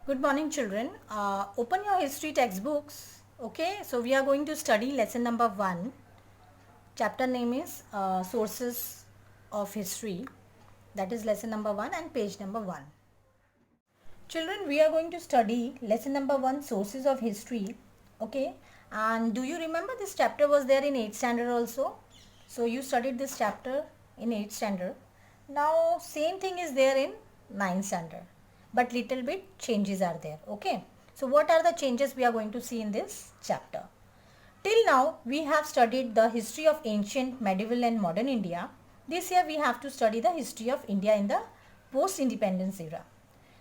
Good morning children. Open your history textbooks. Okay, so we are going to study lesson number 1. Chapter name is Sources of History. That is lesson number 1 and page number 1. Children, we are going to study lesson number 1, Sources of History. Okay, and do you remember this chapter was there in 8th standard also? So you studied this chapter in 8th standard. Now same thing is there in 9th standard, but little bit changes are there. Okay, so what are the changes we are going to see in this chapter? Till now we have studied the history of ancient, medieval and modern India. This year we have to study the history of India in the post-independence era.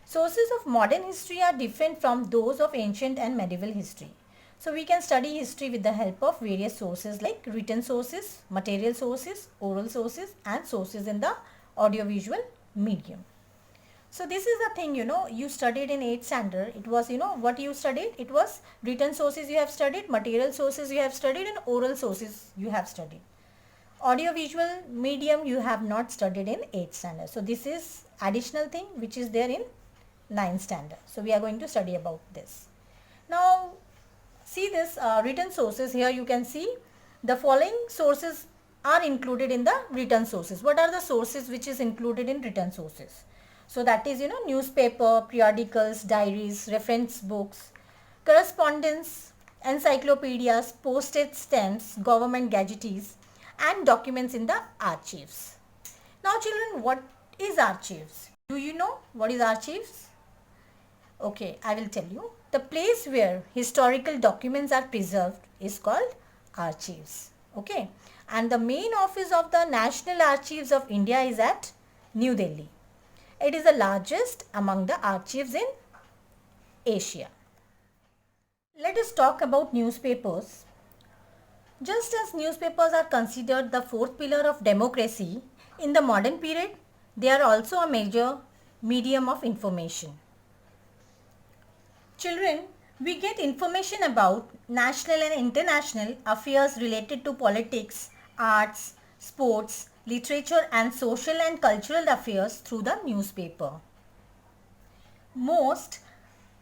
Sources of modern history are different from those of ancient and medieval history. So we can study history with the help of various sources like written sources, material sources, oral sources and sources in the audiovisual medium. So this is the thing, you studied in 8th standard. It was, what you studied? It was written sources you have studied, material sources you have studied and oral sources you have studied. Audiovisual medium you have not studied in 8th standard. So this is additional thing which is there in 9th standard. So we are going to study about this. Now see this written sources. Here you can see the following sources are included in the written sources. What are the sources which is included in written sources? So that is newspaper, periodicals, diaries, reference books, correspondence, encyclopedias, postage stamps, government gazettees and documents in the archives. Now children, what is archives? Do you know what is archives? Okay, I will tell you. The place where historical documents are preserved is called archives. Okay, and the main office of the National Archives of India is at New Delhi. It is the largest among the archives in Asia. Let us talk about newspapers. Just as newspapers are considered the fourth pillar of democracy, in the modern period, they are also a major medium of information. Children, we get information about national and international affairs related to politics, arts, sports, literature and social and cultural affairs through the newspaper. Most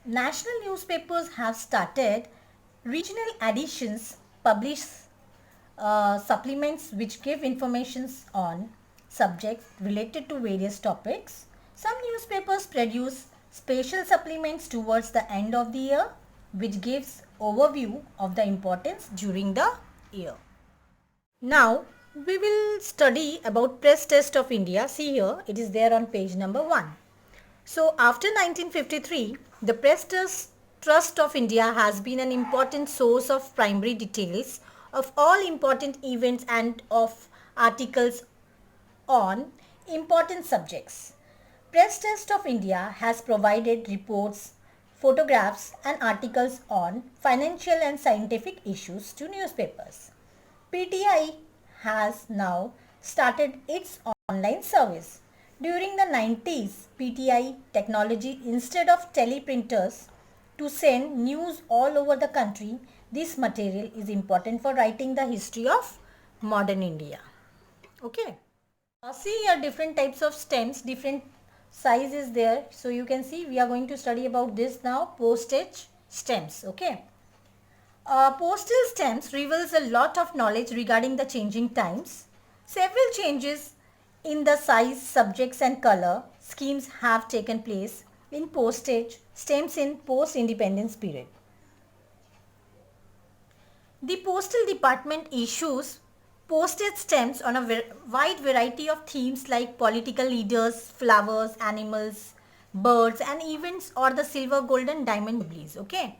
national newspapers have started regional editions, publish supplements which give informations on subjects related to various topics. Some newspapers produce special supplements towards the end of the year which gives overview of the importance during the year. Now we will study about Press Test of India. See here, it is there on page number 1. So after 1953, the Press Trust of India has been an important source of primary details of all important events and of articles on important subjects. Press Trust of India has provided reports, photographs and articles on financial and scientific issues to newspapers. PTI has now started its online service. During the 90s, PTI technology instead of teleprinters to send news all over the country, this material is important for writing the history of modern India. Okay. See here different types of stamps, different size is there. So you can see we are going to study about this now, postage stamps. Okay. Postal stamps reveals a lot of knowledge regarding the changing times. Several changes in the size, subjects and color schemes have taken place in postage stamps in post-independence period. The postal department issues postage stamps on a wide variety of themes like political leaders, flowers, animals, birds and events or the silver, gold and diamond jubilees. Okay.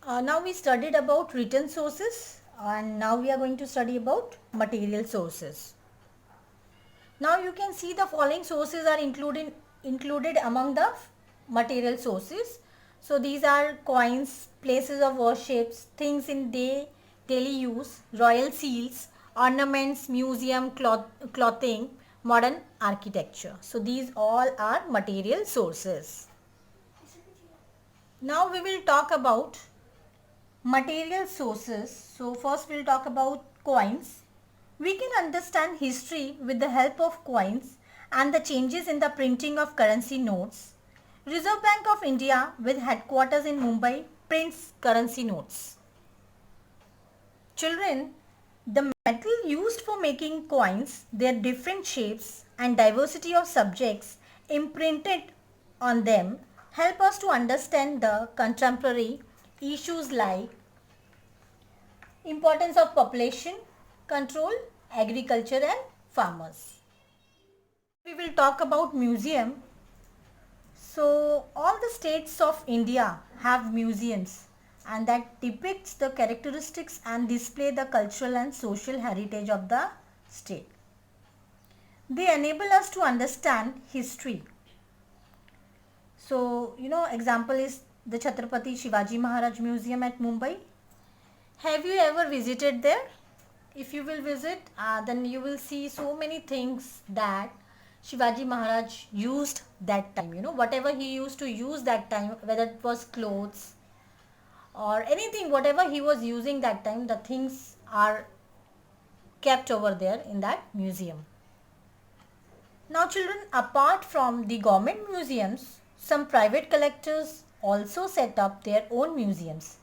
Now we studied about written sources and now we are going to study about material sources. Now you can see the following sources are included among the material sources. So these are coins, places of worships, things in daily use, royal seals, ornaments, museum, clothing, modern architecture. So these all are material sources. Now we will talk about material sources. So first we'll talk about coins. We can understand history with the help of coins and the changes in the printing of currency notes. Reserve Bank of India with headquarters in Mumbai prints currency notes. Children, the metal used for making coins, their different shapes and diversity of subjects imprinted on them help us to understand the contemporary issues like importance of population control, agriculture and farmers. We will talk about museum. So all the states of India have museums and that depicts the characteristics and display the cultural and social heritage of the state. They enable us to understand history. So, example is the Chhatrapati Shivaji Maharaj Museum at Mumbai. Have you ever visited there? If you will visit, then you will see so many things that Shivaji Maharaj used that time. Whatever he used to use that time, whether it was clothes or anything, whatever he was using that time, the things are kept over there in that museum. Now children, apart from the government museums, some private collectors also set up their own museums.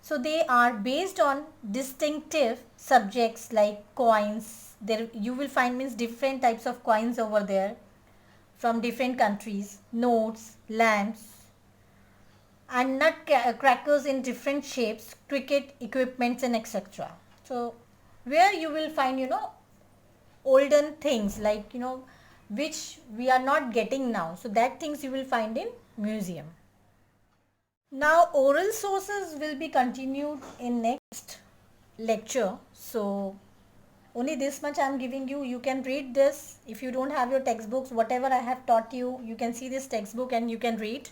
So they are based on distinctive subjects like coins. There you will find means different types of coins over there from different countries, notes, lamps and crackers in different shapes, cricket equipments and etc. So where you will find olden things like which we are not getting now. So that things you will find in museum. Now oral sources will be continued in next lecture. So only this much I am giving you. You can read this. If you don't have your textbooks, whatever I have taught you, you can see this textbook and you can read.